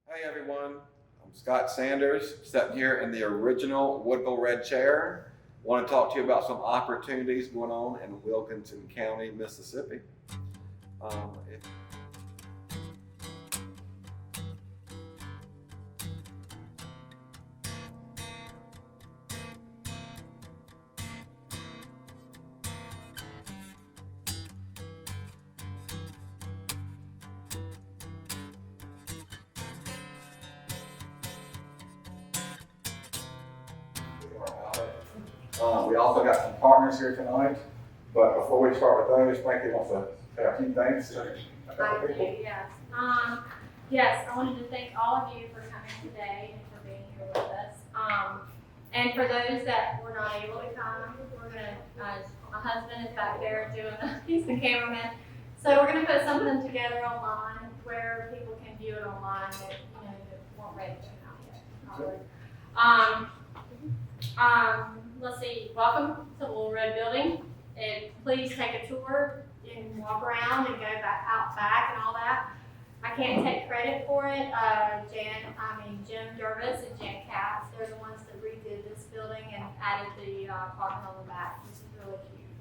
Hey everyone, I'm Scott Sanders, sitting here in the original Woodville red chair. Want to talk to you about some opportunities going on in Wilkinson County, Mississippi. If we also got some partners here tonight, but before we start with those, Frankie wants to say a few things to a couple people. Yes. Yes, I wanted to thank all of you for coming today and for being here with us. And for those that were not able to come, we're gonna, my husband is back there he's the cameraman. So we're gonna put something together online where people can view it online that, that weren't ready to come out yet. Let's see, welcome to the Little Red Building. And please take a tour and walk around and go out back and all that. I can't take credit for it. Jim Jervis and Jan Katz, they're the ones that redid this building and added the parking on the back, which is really cute.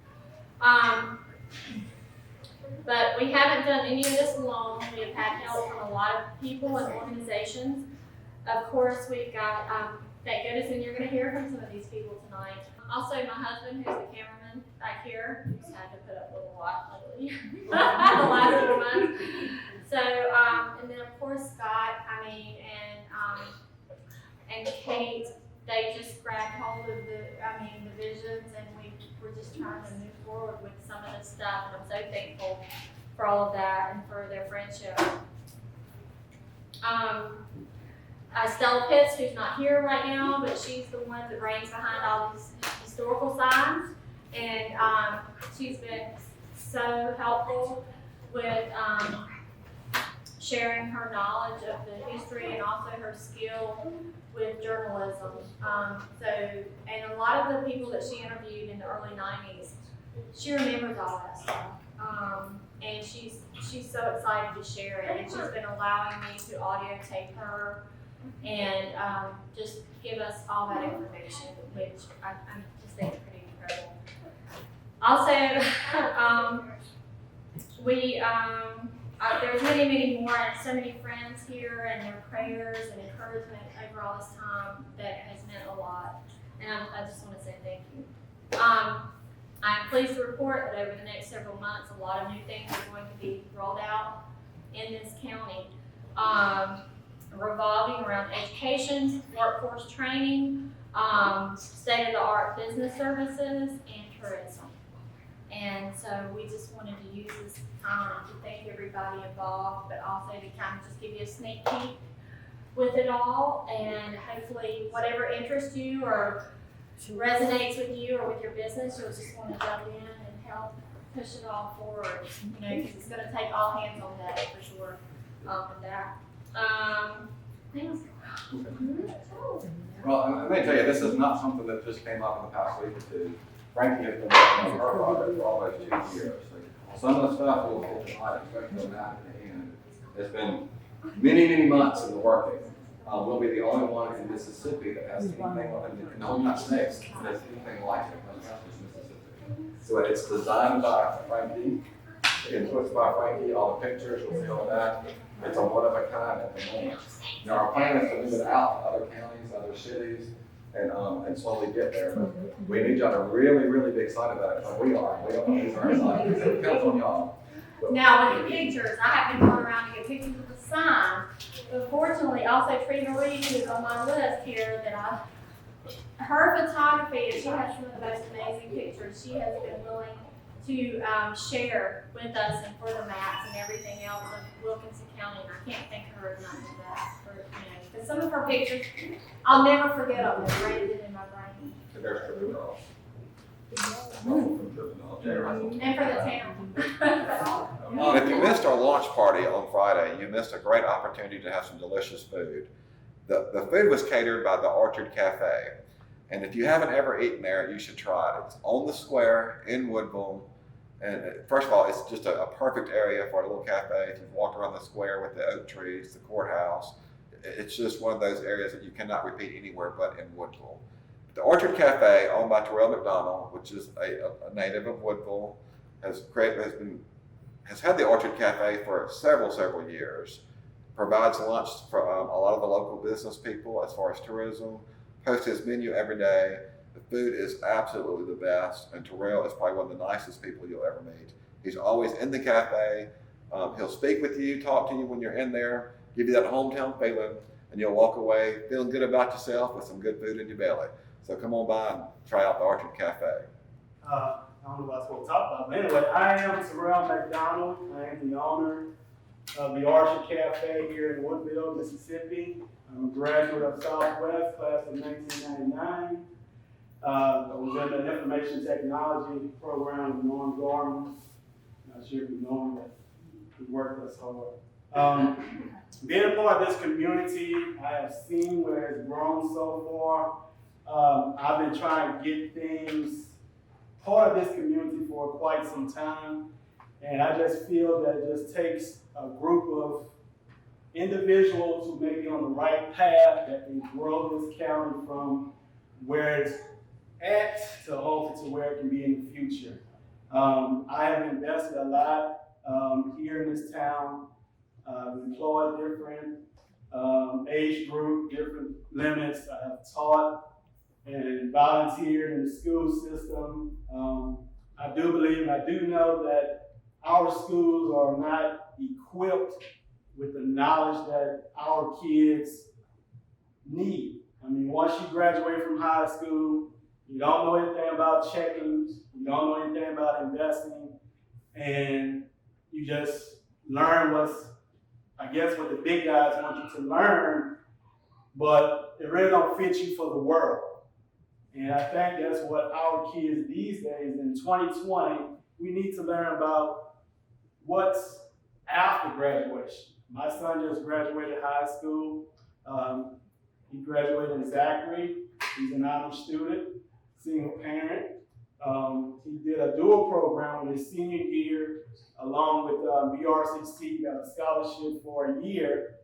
But we haven't done any of this alone. We have had help from a lot of people and organizations. Of course, we've got, thank goodness, and you're going to hear from some of these people tonight. Also, my husband, who's the cameraman back here, who's had to put up with a lot lately, the last few months. So, and then of course Scott, and Kate, they just grabbed hold of the visions, and we're just trying to move forward with some of this stuff. And I'm so thankful for all of that and for their friendship. Stella Pitts, who's not here right now, but she's the one that brains behind all these historical signs, and she's been so helpful with sharing her knowledge of the history and also her skill with journalism. And a lot of the people that she interviewed in the early 90s, she remembers all that stuff. And she's so excited to share it, and she's been allowing me to audio tape her and just give us all that information, which I just think is pretty incredible. Also, there's many more, and so many friends here, and their prayers and encouragement over all this time that has meant a lot, and I just want to say thank you. I'm pleased to report that over the next several months, a lot of new things are going to be rolled out in this county. Revolving around education, workforce training, state-of-the-art business services, and tourism. And so we just wanted to use this time to thank everybody involved, but also to kind of just give you a sneak peek with it all, and hopefully whatever interests you or resonates with you or with your business, you'll just want to jump in and help push it all forward, because it's going to take all hands on deck for sure with that. Well, I'm going to tell you, this is not something that just came up in the past week or two. Frankie has been working on her project for almost 2 years. Some of the stuff we'll tonight, especially on that at the end, has been many months in the working. We'll be the only one in Mississippi that has anything, in the whole United States, that has anything like it when it comes to Mississippi. So it's designed by Frankie, influenced by Frankie, all the pictures, you'll see all that. It's a one of a kind at the moment. Now our plan is to move it out to other counties, other cities, and slowly get there. But we need y'all to really be excited about it, because we are. We don't know these are excited, so it counts on y'all. Now with the pictures, I have been going around to get pictures of the sign. But fortunately, also Trina Reed, who's on my list here, her photography, she has some of the most amazing pictures. She has been willing to share with us and for the maps and everything else of Wilkinson County, and I can't thank her enough for that. Because some of her pictures, I'll never forget them. They're rated in my brain. And there's Terral. And for the town. If you missed our launch party on Friday, you missed a great opportunity to have some delicious food. The food was catered by the Orchard Cafe. And if you haven't ever eaten there, you should try it. It's on the square in Woodville. And first of all, it's just a perfect area for a little cafe. If you've walked around the square with the oak trees, the courthouse, it's just one of those areas that you cannot repeat anywhere but in Woodville. The Orchard Cafe, owned by Terral McDonald, which is a native of Woodville, has had the Orchard Cafe for several years. Provides lunch for a lot of the local business people as far as tourism. Posts his menu every day. The food is absolutely the best, and Terral is probably one of the nicest people you'll ever meet. He's always in the cafe. He'll speak with you, talk to you when you're in there, give you that hometown feeling, and you'll walk away feeling good about yourself with some good food in your belly. So come on by and try out the Orchard Cafe. I don't know what I was going to talk about, but anyway, I am Terral McDonald. I am the owner of the Orchard Cafe here in Woodville, Mississippi. I'm a graduate of Southwest, class of 1999. I was in the information technology program with Norm Gorman. Not sure if you know him, but he worked us hard. Being a part of this community, I have seen where it's grown so far. I've been trying to get things part of this community for quite some time, and I just feel that it just takes a group of individuals who may be on the right path that can grow this county from where it's at to hopefully to where it can be in the future. I have invested a lot here in this town, employed different age group, different limits. I have taught and volunteered in the school system. I do believe and I do know that our schools are not equipped with the knowledge that our kids need. I mean, once you graduate from high school, you don't know anything about checking, you don't know anything about investing, and you just learn what the big guys want you to learn, but it really don't fit you for the world. And I think that's what our kids these days in 2020, we need to learn about what's after graduation. My son just graduated high school. He graduated in Zachary. He's an honor student, single parent. He did a dual program in his senior year along with BRCC. He got a scholarship for a year.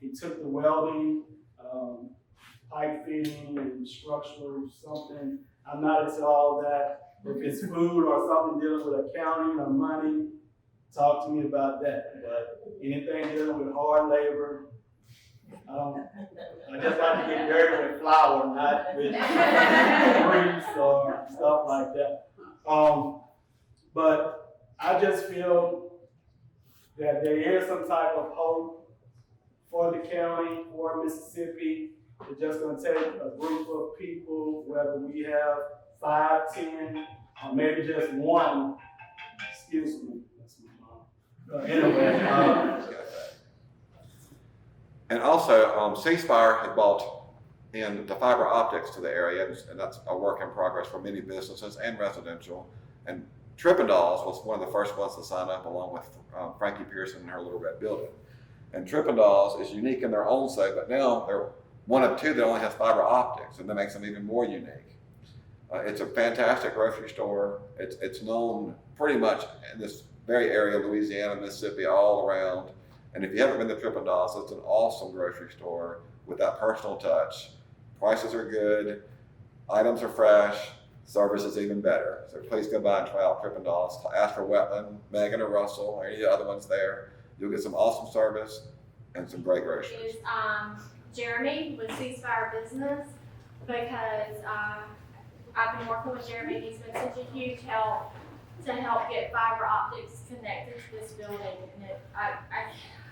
He took the welding, pipe fitting and structural something. I'm not into all of that. If it's food or something dealing with accounting or money, talk to me about that. But anything dealing with hard labor, I just like to get dirty with flour, not with grease or stuff like that. But I just feel that there is some type of hope for the county, for Mississippi. It's just going to take a group of people, whether we have 5, 10, or maybe just one. Excuse me. That's my mom. Anyway. And also, CSpire had bought in the fiber optics to the area, and that's a work in progress for many businesses and residential. And Trippendales was one of the first ones to sign up, along with Frankie Pearson and her Little Red Building. And Trippendales is unique in their own way, but now they're one of two that only has fiber optics, and that makes them even more unique. It's a fantastic grocery store. It's known pretty much in this very area, Louisiana, Mississippi, all around. And if you haven't been to Trippendales, it's an awesome grocery store with that personal touch. Prices are good, items are fresh, service is even better. So please go by and try out Trippendales. Ask for Wetland, Megan, or Russell, or any of the other ones there. You'll get some awesome service and some great groceries. Jeremy with Ceasefire Business, because I've been working with Jeremy. He's been such a huge help to help get fiber optics connected to this building. And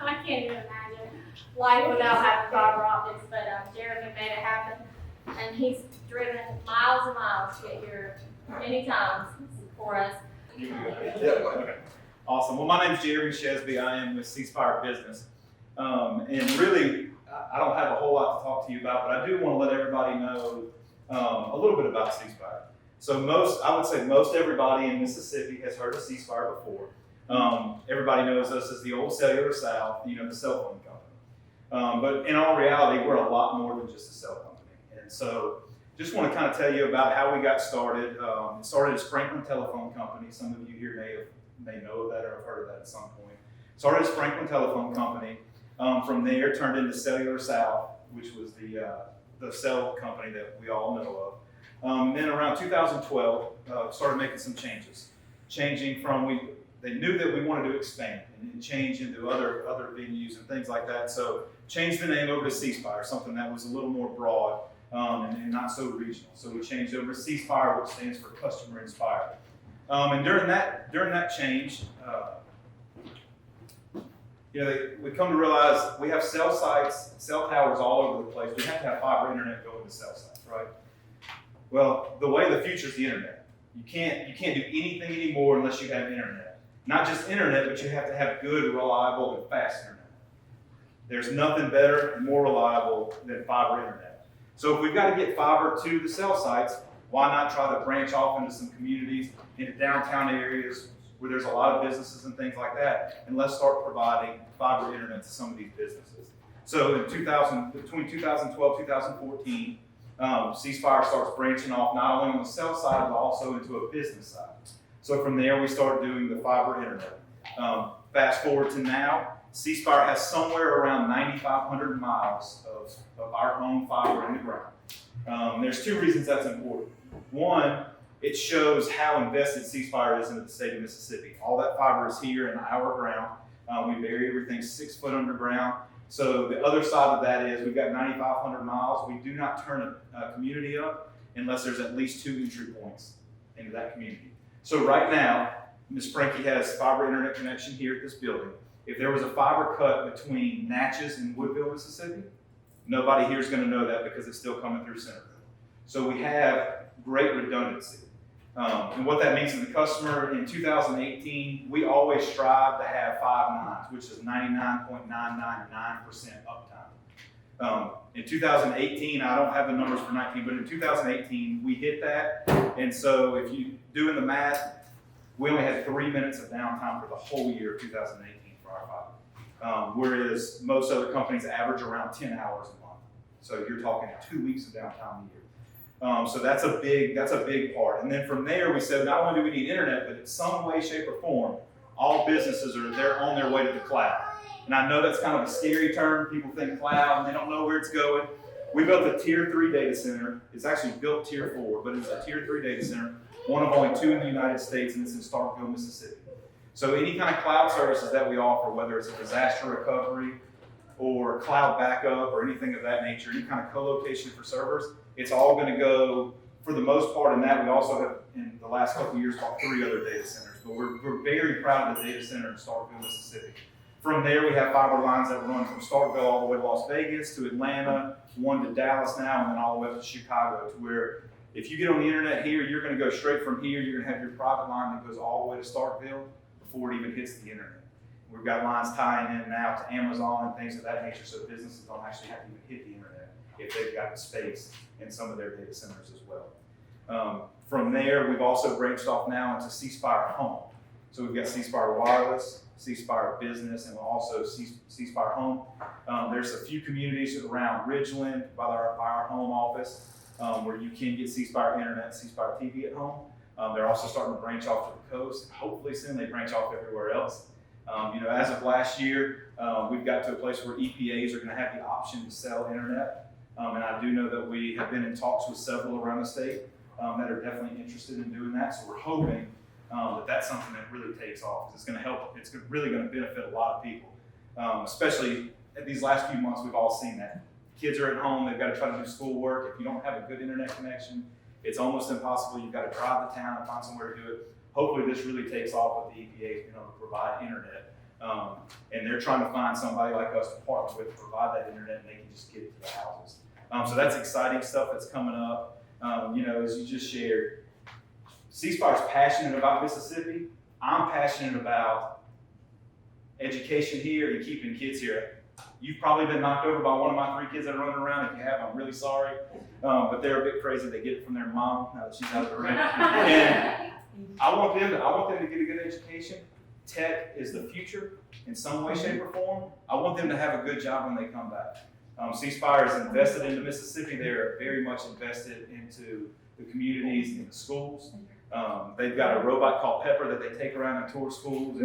I can't even imagine life without having fiber optics, but Jeremy made it happen. And he's driven miles and miles to get here many times for us. Awesome. Well, my name's Jeremy Sheasby. I am with CSpire Business. And really, I don't have a whole lot to talk to you about, but I do want to let everybody know a little bit about CSpire. So I would say most everybody in Mississippi has heard of CSpire before. Everybody knows us as the old Cellular South, the cell phone company. But in all reality, we're a lot more than just a cell company. And so just want to kind of tell you about how we got started. It started as Franklin Telephone Company. Some of you here may know of that or have heard of that at some point. Started as Franklin Telephone Company. From there, turned into Cellular South, which was the cell company that we all know of. Then around 2012, started making some changes. Changing from, they knew that we wanted to expand and change into other venues and things like that. So changed the name over to CSpire, something that was a little more broad and not so regional. So we changed over to CSpire, which stands for Customer Inspired. And during that change, we come to realize we have cell sites, cell towers all over the place. We have to have fiber internet going to cell sites, right? Well, the way of the future is the internet. You can't do anything anymore unless you have internet. Not just internet, but you have to have good, reliable, and fast internet. There's nothing better and more reliable than fiber internet. So if we've got to get fiber to the cell sites, why not try to branch off into some communities, into downtown areas where there's a lot of businesses and things like that, and let's start providing fiber internet to some of these businesses. So in between 2012 and 2014, CSpire starts branching off not only on the cell side, but also into a business side. So from there, we start doing the fiber internet. Fast forward to now, CSpire has somewhere around 9,500 miles of our own fiber in the ground. There's two reasons that's important. One, it shows how invested CSpire is into the state of Mississippi. All that fiber is here in our ground. We bury everything 6 foot underground. So the other side of that is we've got 9,500 miles. We do not turn a community up unless there's at least 2 entry points into that community. So right now, Ms. Frankie has fiber internet connection here at this building. If there was a fiber cut between Natchez and Woodville, Mississippi, nobody here is going to know that because it's still coming through Centerville. So we have great redundancy. And what that means to the customer, in 2018, we always strive to have 5 nines, which is 99.999% uptime. In 2018, I don't have the numbers for 19, but in 2018, we hit that. And so if you doing the math, we only had 3 minutes of downtime for the whole year of 2018 for our fiber. Whereas most other companies average around 10 hours a month. So you're talking 2 weeks of downtime a year. So that's a big part. And then from there, we said not only do we need internet, but in some way, shape, or form, all businesses they're on their way to the cloud. And I know that's kind of a scary term. People think cloud and they don't know where it's going. We built a tier 3 data center. It's actually built tier 4, but it's a tier 3 data center, one of only 2 in the United States, and it's in Starkville, Mississippi. So any kind of cloud services that we offer, whether it's a disaster recovery or cloud backup or anything of that nature, any kind of co-location for servers, it's all going to go, for the most part, in that. We also have, in the last couple of years, bought 3 other data centers, but we're very proud of the data center in Starkville, Mississippi. From there, we have fiber lines that run from Starkville all the way to Las Vegas, to Atlanta, one to Dallas now, and then all the way up to Chicago, to where if you get on the internet here, you're going to go straight from here. You're going to have your private line that goes all the way to Starkville before it even hits the internet. We've got lines tying in now to Amazon and things of that nature, so businesses don't actually have to even hit the internet if they've got the space in some of their data centers as well. From there, we've also branched off now into CSpire Home. So we've got CSpire Wireless, CSpire Business, and also CSpire Home. There's a few communities around Ridgeland by our home office where you can get CSpire Internet, CSpire TV at home. They're also starting to branch off to the coast. Hopefully soon they branch off everywhere else. As of last year, we've got to a place where EPAs are going to have the option to sell internet. And I do know that we have been in talks with several around the state that are definitely interested in doing that. So we're hoping that that's something that really takes off. It's going to help. It's really going to benefit a lot of people, especially at these last few months. We've all seen that. Kids are at home. They've got to try to do schoolwork. If you don't have a good internet connection, it's almost impossible. You've got to drive to town and find somewhere to do it. Hopefully this really takes off with the EPA being able to provide internet. And they're trying to find somebody like us to partner with to provide that internet, and they can just get it to the houses. So that's exciting stuff that's coming up. As you just shared, CSpire's passionate about Mississippi. I'm passionate about education here and keeping kids here. You've probably been knocked over by one of my 3 kids that are running around. If you have, I'm really sorry. But they're a bit crazy. They get it from their mom now that she's out of the room. And I want them to get a good education. Tech is the future in some way, shape, or form. I want them to have a good job when they come back. CSpire is invested into Mississippi. They're very much invested into the communities and the schools. They've got a robot called Pepper that they take around and tour schools.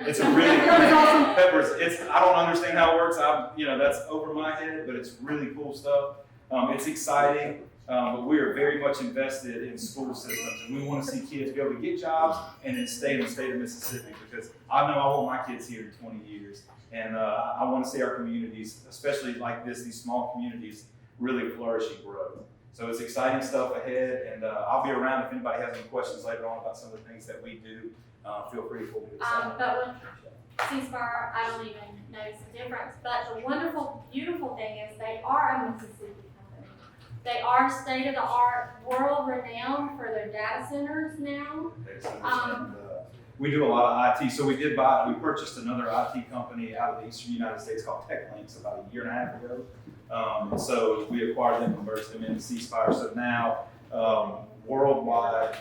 It's a really, peppers, I don't understand how it works. That's over my head, but it's really cool stuff. It's exciting, but we are very much invested in school systems, and we want to see kids be able to get jobs and then stay in the state of Mississippi, because I know I want my kids here in 20 years. And I want to see our communities, especially like this, these small communities, really flourish and grow. So it's exciting stuff ahead, and I'll be around if anybody has any questions later on about some of the things that we do. Feel free to pull me aside. But with CSpire, I don't even notice the difference. But the wonderful, beautiful thing is they are a Mississippi company. They are state-of-the-art, world-renowned for their data centers now. We do a lot of IT. So we purchased another IT company out of the eastern United States called TechLinks about a year and a half ago. So we acquired them and merged them into CSpire. So now, worldwide,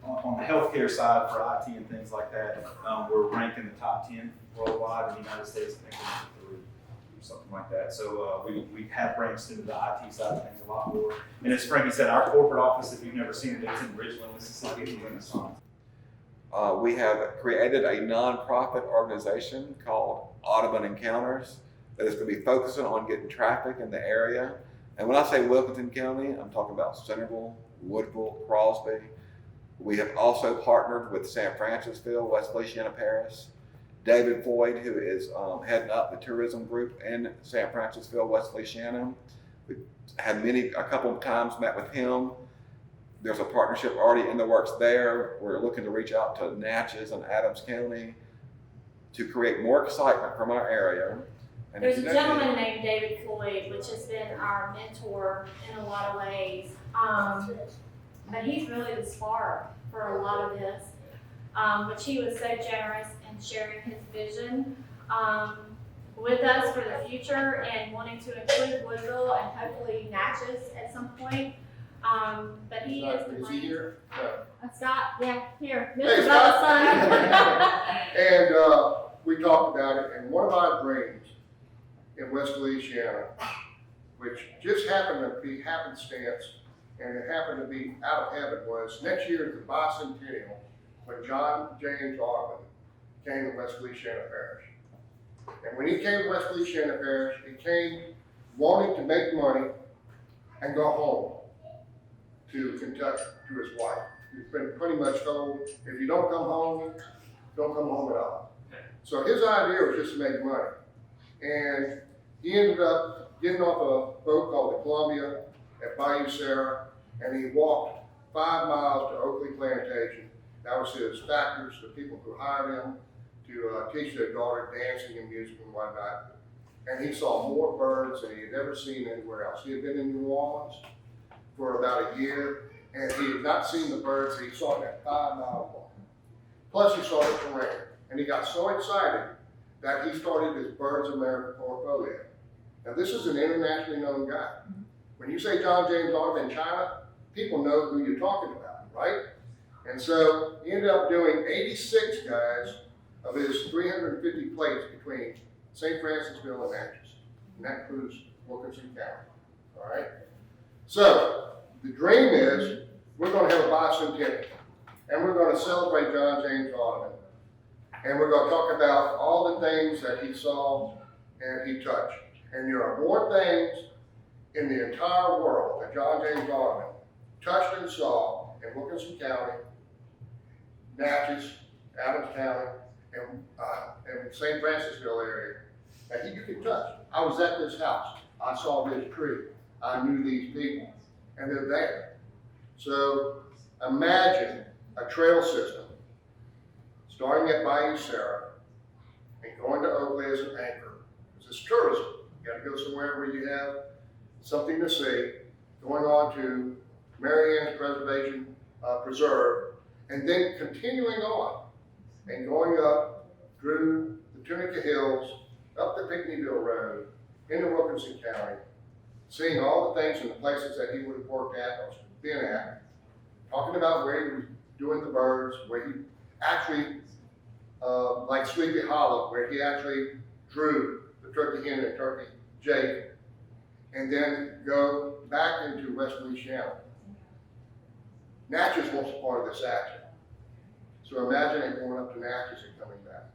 on the healthcare side for IT and things like that, we're ranked in the top 10 worldwide. In the United States, I think we're number 3 or something like that. So we have branched into the IT side of things a lot more. And as Frankie said, our corporate office, if you've never seen it, it's in Ridgeland, Mississippi, in Nissan. We have created a nonprofit organization called Audubon Encounters that is going to be focusing on getting traffic in the area. And when I say Wilkinson County, I'm talking about Centerville, Woodville, Crosby. We have also partnered with San Francisville, West Feliciana Parish. David Floyd, who is heading up the tourism group in San Francisville, West Feliciana. We had a couple of times met with him. There's a partnership already in the works there. We're looking to reach out to Natchez and Adams County to create more excitement from our area. And There's a gentleman named David Floyd, which has been our mentor in a lot of ways. But he's really the spark for a lot of this. But he was so generous in sharing his vision with us for the future and wanting to include Woodville and hopefully Natchez at some point. But he is the he here? Scott, yeah, here, Hey, Mr. Scott. Bella's son. And we talked about it, and one of my dreams in West Feliciana, which just happened to be happenstance, and it happened to be out of heaven, was next year is the bicentennial when John James Audubon came to West Feliciana Parish. And when he came to West Feliciana Parish, he came wanting to make money and go home to Kentucky, to his wife. He's been pretty much told, if you don't come home, don't come home at all. So his idea was just to make money. And he ended up getting off a boat called the Columbia at Bayou Sarah, and he walked 5 miles to Oakley Plantation. That was his factors, the people who hired him to teach their daughter dancing and music and whatnot. And he saw more birds than he had ever seen anywhere else. He had been in New Orleans for about a year, and he had not seen the birds that he saw in that 5 mile walk. Plus he saw the terrain, and he got so excited that he started his Birds of America portfolio. Now this is an internationally known guy. When you say John James Audubon in China, people know who you're talking about, right? And so he ended up doing 86 guys of his 350 plates between St. Francisville and Natchez, and that includes Wilkinson County, all right? So the dream is we're going to have a bicentennial, and we're going to celebrate John James Audubon, and we're going to talk about all the things that he saw and he touched. And there are more things in the entire world that John James Audubon touched and saw in Wilkinson County, Natchez, Adams County, and St. Francisville area that you can touch. I was at this house. I saw this tree. I knew these people, and they're there. So imagine a trail system starting at Bayou Sarah and going to Oakley as an anchor. This is tourism. You got to go somewhere where you have something to see, going on to Marianne's Preservation Preserve, and then continuing on and going up through the Tunica Hills, up the Pinckneyville Road, into Wilkinson County, seeing all the things and the places that he would have worked at or been at, talking about where he was doing the birds, where he actually, like Sleepy Hollow, where he actually drew the turkey hen and turkey jay, and then go back into West Feliciana. Natchez wasn't part of this action. So imagine it going up to Natchez and coming back.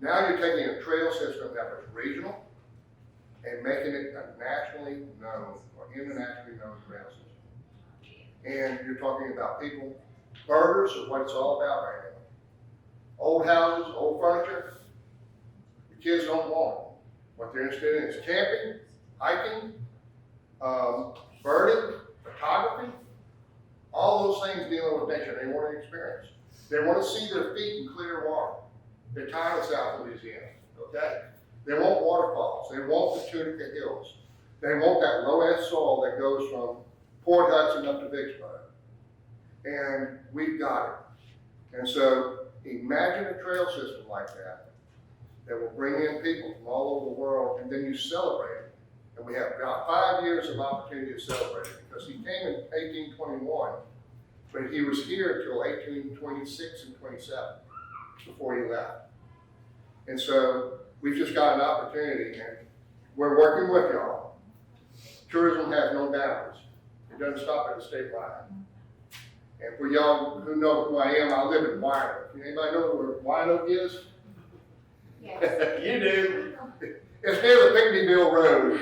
Now you're taking a trail system that was regional and making it a nationally known or internationally known trail system. And you're talking about people, burgers is what it's all about right now. Old houses, old furniture, the kids don't want it. What they're interested in is camping, hiking, birding, photography, all those things dealing with nature. They want to experience. They want to see their feet in clear water. They're tired of South Louisiana, okay? They want waterfalls. They want the Tunica Hills. They want that low-ash soil that goes from Port Hudson up to Vicksburg. And we've got it. And so imagine a trail system like that that will bring in people from all over the world, and then you celebrate it. And we have about 5 years of opportunity to celebrate it, because he came in 1821, but he was here until 1826 and 27 before he left. And so we've just got an opportunity, and we're working with y'all. Tourism has no boundaries. It doesn't stop at the state line. And for y'all who know who I am, I live in Wine Oak. Anybody know where Wine Oak is? Yes. You do. It's near the Pickneyville Road.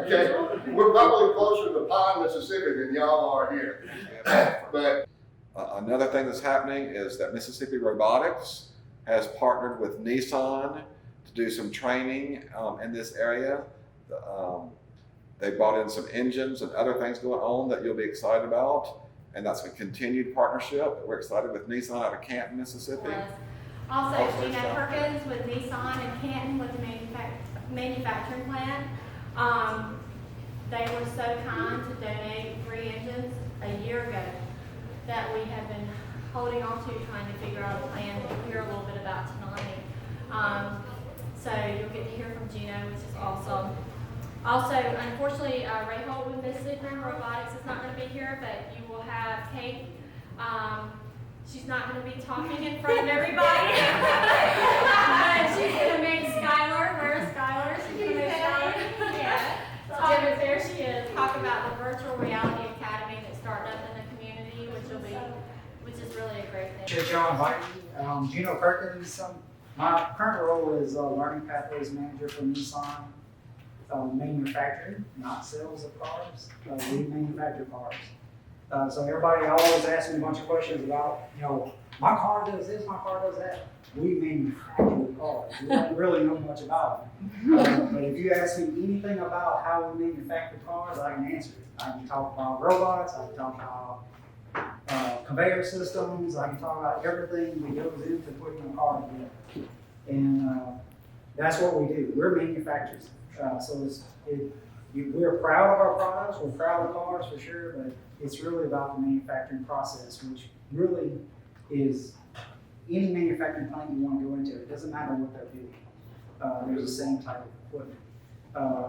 Okay, we're probably closer to Patin, Mississippi than y'all are here. But Another thing that's happening is that Mississippi Robotics has partnered with Nissan to do some training in this area. They brought in some engines and other things going on that you'll be excited about. And that's a continued partnership. We're excited with Nissan out of Canton, Mississippi. Also, Gino Perkins with Nissan and Canton with the manufacturing plant. They were so kind to donate 3 engines a year ago that we have been holding on to, trying to figure out a plan that you'll hear a little bit about tonight. So you'll get to hear from Gino, which is awesome. Also, unfortunately, Ray Holt with Mississippi Robotics is not going to be here, but you will have Kate. She's not going to be talking in front of everybody. But she's going to make Skylar. Where's Skylar? She's going to make Skylar. Yeah. There she is. Talk about the Virtual Reality Academy that's starting up in the community, which is really a great thing. Appreciate y'all inviting me. Gino Perkins. My current role is Learning Pathways Manager for Nissan. Manufacturing, not sales of cars. We manufacture cars. So everybody always asks me a bunch of questions about, my car does this, my car does that. We manufacture the cars. We don't really know much about them. But if you ask me anything about how we manufacture cars, I can answer it. I can talk about robots, I can talk about conveyor systems, I can talk about everything that goes into putting a car together. And that's what we do. We're manufacturers. So we're proud of our products, we're proud of cars for sure, but it's really about the manufacturing process, which really is any manufacturing plant you want to go into. It doesn't matter what they're doing. There's the same type of equipment.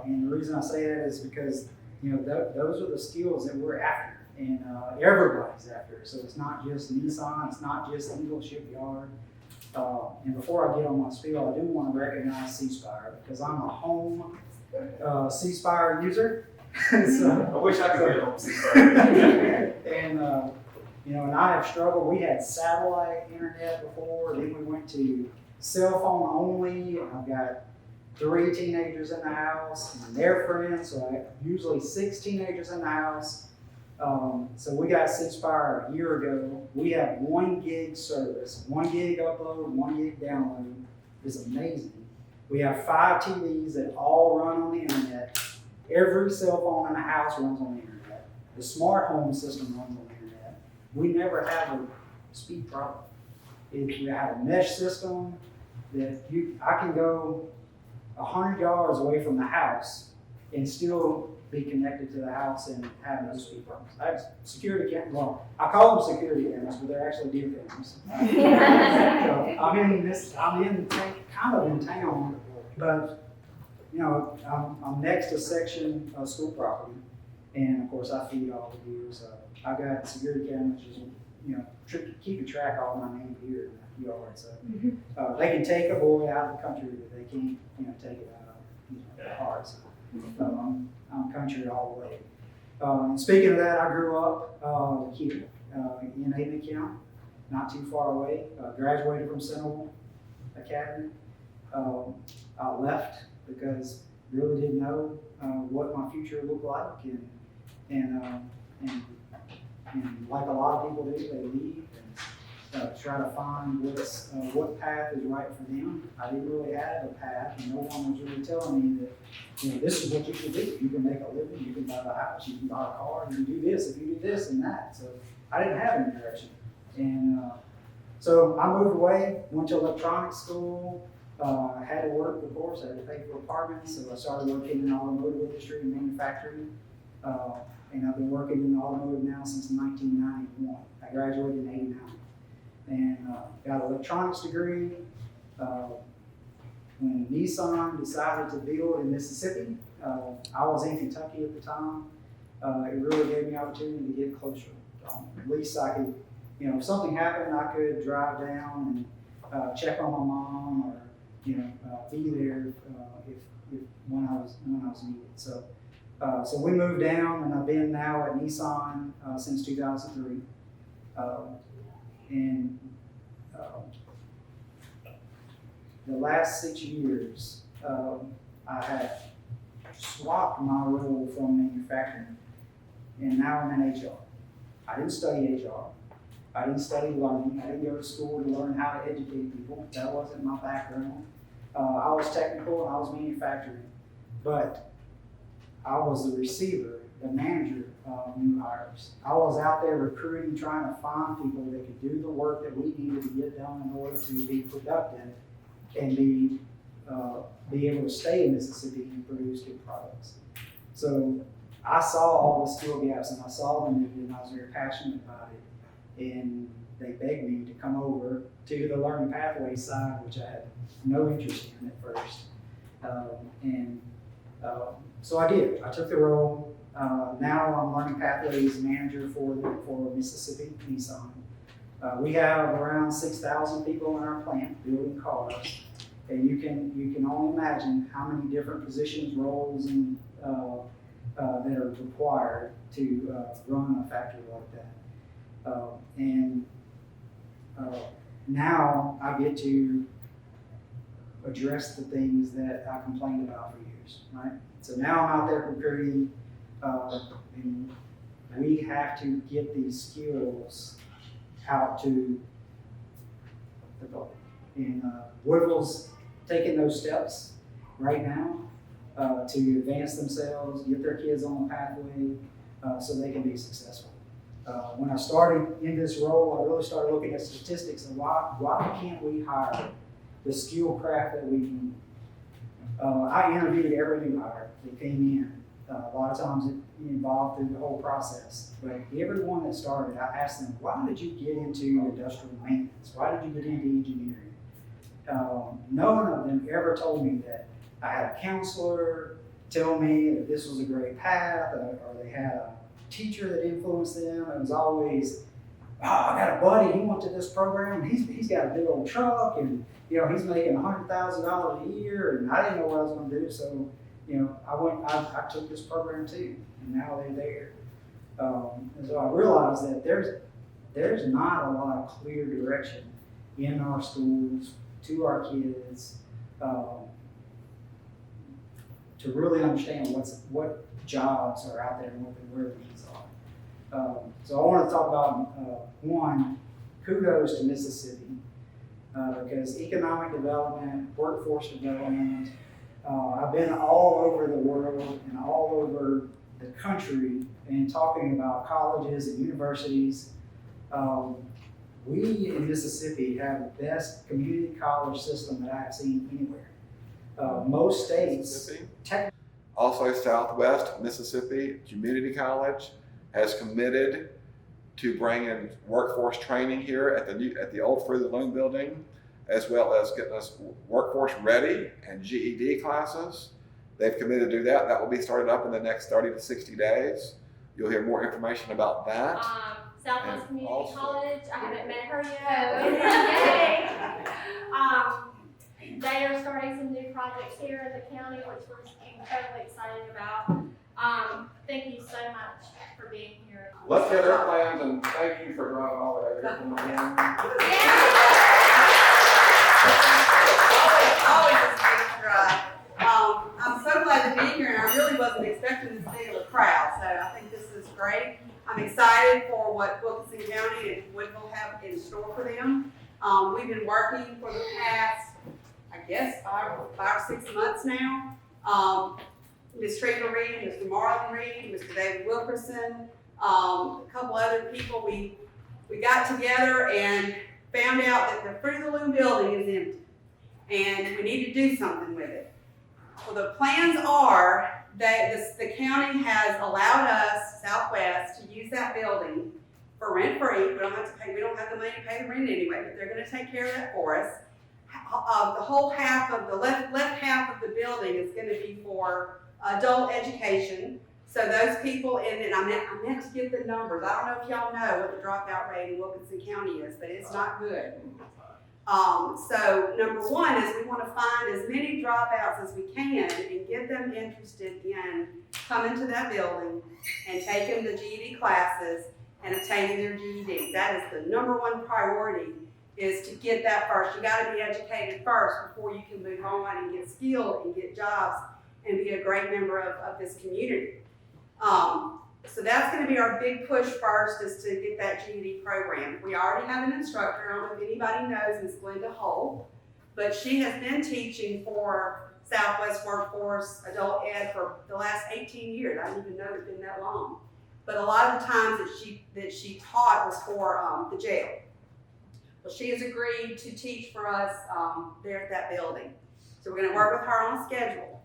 And the reason I say that is because those are the skills that we're after, and everybody's after. So it's not just Nissan, it's not just Eagle Shipyard. And before I get on my spiel, I do want to recognize CSpire because I'm a home CSpire user. So, I wish I could get home CSpire. And and I have struggled. We had satellite internet before, then we went to cell phone only. I've got 3 teenagers in the house and their friends, so I have usually 6 teenagers in the house. So we got CSpire a year ago. We have 1 gig service, 1 gig upload, 1 gig download. It's amazing. We have 5 TVs that all run on the internet. Every cell phone in the house runs on the internet. The smart home system runs on the internet. We never have a speed problem. We have a mesh system that I can go 100 yards away from the house and still be connected to the house and have no speed problems. I have security cameras. Well, I call them security cameras, but they're actually deer cameras. So I'm kind of in town, but I'm next to a section of school property, and of course I feed all the deer. So I've got security cameras, just keeping track of all my named deer in the yard. So they can take a boy out of the country, but they can't take it out of the heart. So I'm country all the way. And speaking of that, I grew up here in Aiden County, not too far away. Graduated from Central Academy. I left because really didn't know what my future looked like, and like a lot of people do, they leave and try to find what path is right for them. I didn't really have a path, and no one was really telling me that, this is what you should do. You can make a living, you can buy a house, you can buy a car, you can do this if you do this and that. So I didn't have any direction. And so I moved away, went to electronics school. I had to work, of course, I had to pay for apartments, so I started working in the automotive industry and manufacturing. And I've been working in automotive now since 1991. I graduated in '89. And got an electronics degree. When Nissan decided to build in Mississippi, I was in Kentucky at the time. It really gave me the opportunity to get closer. At least I could, if something happened, I could drive down and check on my mom, or be there if when I was needed. So we moved down, and I've been now at Nissan since 2003. And the last 6 years, I have swapped my role from manufacturing, and now I'm in HR. I didn't study HR. I didn't study learning. I didn't go to school to learn how to educate people. That wasn't my background. I was technical and I was manufacturing, but I was the receiver, the manager of new hires. I was out there recruiting, trying to find people that could do the work that we needed to get done in order to be productive and be able to stay in Mississippi and produce good products. So I saw all the skill gaps, and I saw the need, and I was very passionate about it. And they begged me to come over to the learning pathway side, which I had no interest in at first. So I did. I took the role. Now I'm learning pathways manager for Mississippi Nissan. We have around 6,000 people in our plant building cars, and you can only imagine how many different positions, roles, and that are required to run a factory like that. Now I get to address the things that I complained about for years, right? So now I'm out there recruiting, and we have to get these skills out to the public. And Woodville's taking those steps right now to advance themselves, get their kids on the pathway so they can be successful. When I started in this role, I really started looking at statistics and why can't we hire the skill craft that we need? I interviewed every new hire that came in. A lot of times it involved through the whole process. But everyone that started, I asked them, why did you get into industrial maintenance? Why did you get into engineering? None of them ever told me that I had a counselor tell me that this was a great path, or they had a teacher that influenced them. It was always, I got a buddy, he went to this program, and he's got a big old truck, and he's making $100,000 a year, and I didn't know what I was going to do, so I took this program too, and now they're there. And so I realized that there's not a lot of clear direction in our schools to our kids to really understand what jobs are out there and where the needs are. So I want to talk about one, kudos to Mississippi, because economic development, workforce development, I've been all over the world and all over the country and talking about colleges and universities. We in Mississippi have the best community college system that I have seen anywhere. Most states, Also, Southwest Mississippi Community College has committed to bringing workforce training here at the old Fruit of the Loom building, as well as getting us workforce ready and GED classes. They've committed to do that. That will be started up in the next 30 to 60 days. You'll hear more information about that. Southwest And Community also- College, I haven't met her yet. Yay! They are starting some new projects here in the county, which we're incredibly excited about. Thank you so much for being here. Let's get our plans, and thank you for driving all the way here. Yeah! I'm excited for what Wilkinson County and Woodville have in store for them. We've been working for the past, I guess, five or 6 months now. Ms. Trina Reed, Mr. Marlon Reed, Mr. David Wilkinson, a couple other people, we got together and found out that the Fruit of the Loom building is empty and we need to do something with it. Well, the plans are that the county has allowed us, Southwest, to use that building for rent-free. We don't have to pay, we don't have the money to pay the rent anyway, but they're gonna take care of that for us. The whole half of the left half of the building is gonna be for adult education. So those people in it, I meant to get the numbers. I don't know if y'all know what the dropout rate in Wilkinson County is, but it's not good. So number one is we want to find as many dropouts as we can and get them interested in coming to that building and taking the GED classes and obtaining their GED. That is the number one priority, is to get that first. You got to be educated first before you can move on and get skilled and get jobs and be a great member of this community. So that's going to be our big push first, is to get that GED program. We already have an instructor. I don't know if anybody knows Ms. Glenda Holt, but she has been teaching for Southwest Workforce Adult Ed for the last 18 years. I didn't even know it's been that long. But a lot of the times that she taught was for the jail. Well, she has agreed to teach for us there at that building. So we're going to work with her on a schedule.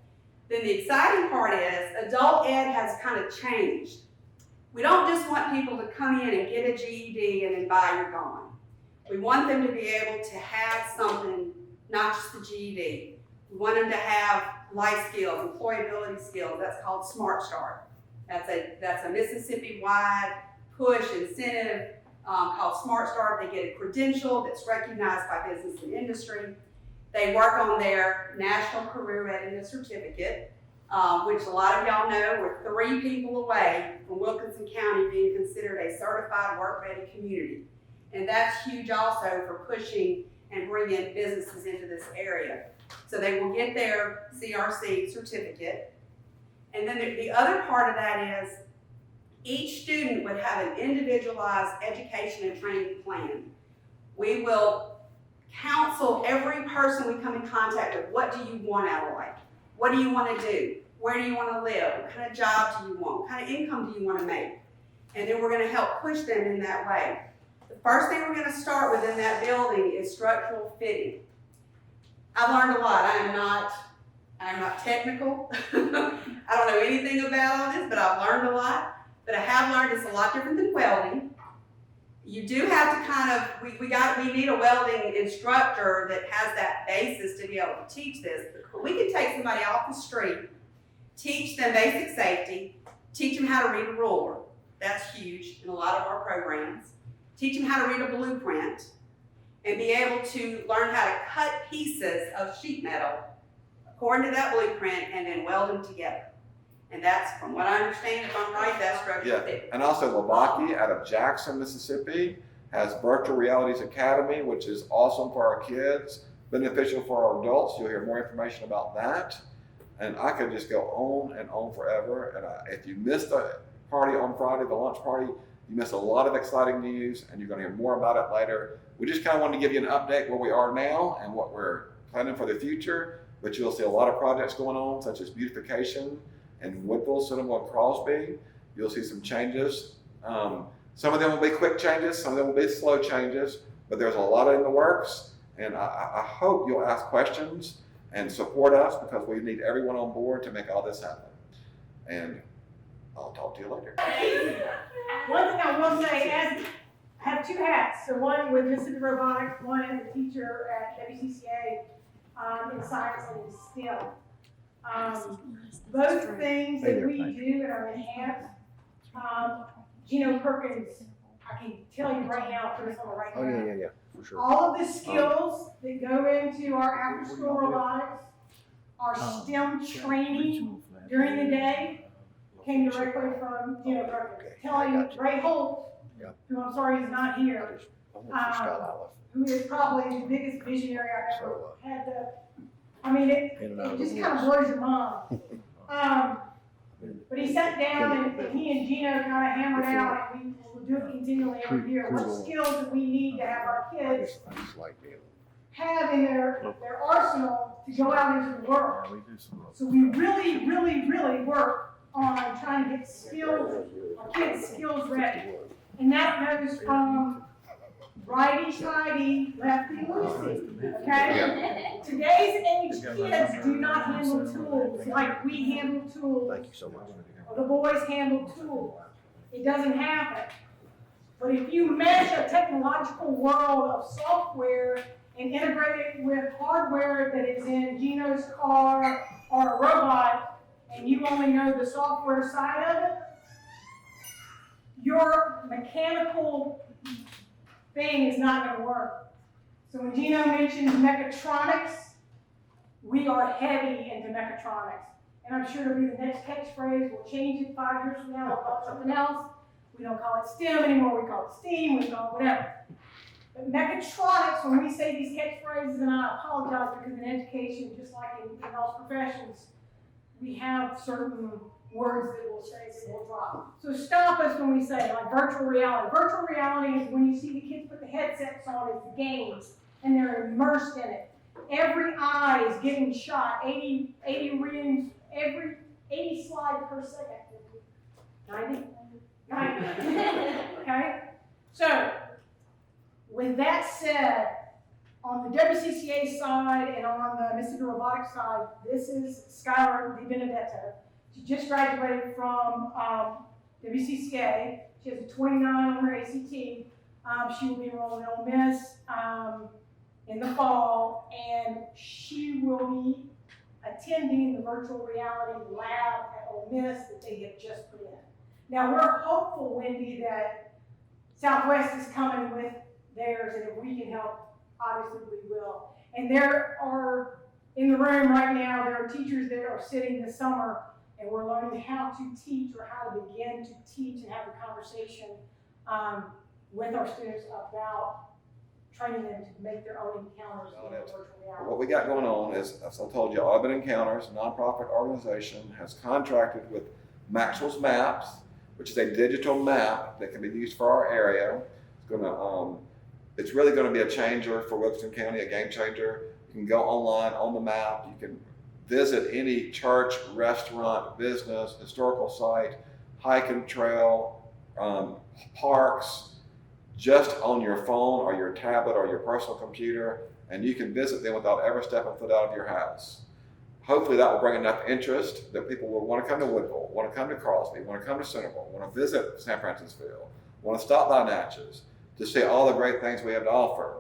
Then the exciting part is adult ed has kind of changed. We don't just want people to come in and get a GED and then bye, you're gone. We want them to be able to have something, not just the GED. We want them to have life skills, employability skills. That's called Smart Start. That's a Mississippi-wide push incentive called Smart Start. They get a credential that's recognized by business and industry. They work on their National Career Readiness Certificate, which a lot of y'all know we're 3 people away from Wilkinson County being considered a certified work-ready community. And that's huge also for pushing and bringing businesses into this area. So they will get their CRC certificate. And then the other part of that is each student would have an individualized education and training plan. We will counsel every person we come in contact with. What do you want out of life? What do you want to do? Where do you want to live? What kind of job do you want? What kind of income do you want to make? And then we're going to help push them in that way. The first thing we're going to start with in that building is structural fitting. I've learned a lot. I am not technical. I don't know anything about all this, but I've learned a lot. But I have learned it's a lot different than welding. You do have to kind of, we need a welding instructor that has that basis to be able to teach this. But we can take somebody off the street, teach them basic safety, teach them how to read a ruler. That's huge in a lot of our programs. Teach them how to read a blueprint and be able to learn how to cut pieces of sheet metal according to that blueprint and then weld them together. And that's, from what I understand, if I'm right, that's structural fitting. And also Lobaki out of Jackson, Mississippi has Virtual Realities Academy, which is awesome for our kids, beneficial for our adults. You'll hear more information about that. And I could just go on and on forever. And if you missed the party on Friday, the lunch party, you missed a lot of exciting news, and you're going to hear more about it later. We just kind of wanted to give you an update where we are now and what we're planning for the future. But you'll see a lot of projects going on, such as beautification in Woodville, Cinema, and Crosby. You'll see some changes. Some of them will be quick changes, some of them will be slow changes, but there's a lot in the works. And I hope you'll ask questions and support us, because we need everyone on board to make all this happen. And I'll talk to you later. One thing I will say, I have 2 hats. So one with Mississippi Robotics, one as a teacher at WCCA in science and STEM. Both things that we do and are enhanced. Gino Perkins, I can tell you right now, put us on the right track. Yeah, for sure. All of the skills that go into our after-school robotics, our STEM training during the day, came directly from Gino Perkins. Telling Ray Holt, who I'm sorry is not here, who is probably the biggest visionary I've ever had. It just kind of blows your mind. But he sat down and he and Gino kind of hammered out, and we will do it continually every year, what skills do we need to have our kids have in their arsenal to go out into the world. So we really, really, really work on trying to get skills, our kids skills ready. And that goes from righty-tighty, lefty-loosey, okay? Today's age kids do not handle tools like we handle tools. Thank you so much. Or the boys handle tools. It doesn't happen. But if you mesh a technological world of software and integrate it with hardware that is in Gino's car or a robot, and you only know the software side of it, your mechanical thing is not going to work. So when Gino mentions mechatronics, we are heavy into mechatronics. And I'm sure it'll be the next catchphrase. We'll change it 5 years from now. We'll call it something else. We don't call it STEM anymore. We call it STEAM. We call it whatever. But mechatronics, when we say these catchphrases, and I apologize because in education, just like in all professions, we have certain words that we'll say that will drop. So stop us when we say like virtual reality. Virtual reality is when you see the kids put the headsets on at the games and they're immersed in it. Every eye is getting shot, 80 reams, every 80 slides per second. 90? 90. Okay? So, with that said, on the WCCA side and on the Mississippi Robotics side, this is Skylar Di Benedetto. She just graduated from WCCA. She has a 29 on her ACT. She will be enrolled in Ole Miss in the fall, and she will be attending the virtual reality lab at Ole Miss that they have just put in. Now, we're hopeful, Wendy, that Southwest is coming with theirs, and if we can help, obviously we will. And there are, in the room right now, there are teachers that are sitting this summer, and we're learning how to teach or how to begin to teach and have a conversation with our students about training them to make their own encounters in virtual reality. What we got going on is, as I told you, Audubon Encounters, a nonprofit organization, has contracted with Maxwell's Maps, which is a digital map that can be used for our area. It's really going to be a changer for Wilkinson County, a game changer. You can go online on the map. You can visit any church, restaurant, business, historical site, hike and trail, parks, just on your phone or your tablet or your personal computer, and you can visit them without ever stepping foot out of your house. Hopefully that will bring enough interest that people will want to come to Woodville, want to come to Crosby, want to come to Centerville, want to visit San Francisville, want to stop by Natchez to see all the great things we have to offer.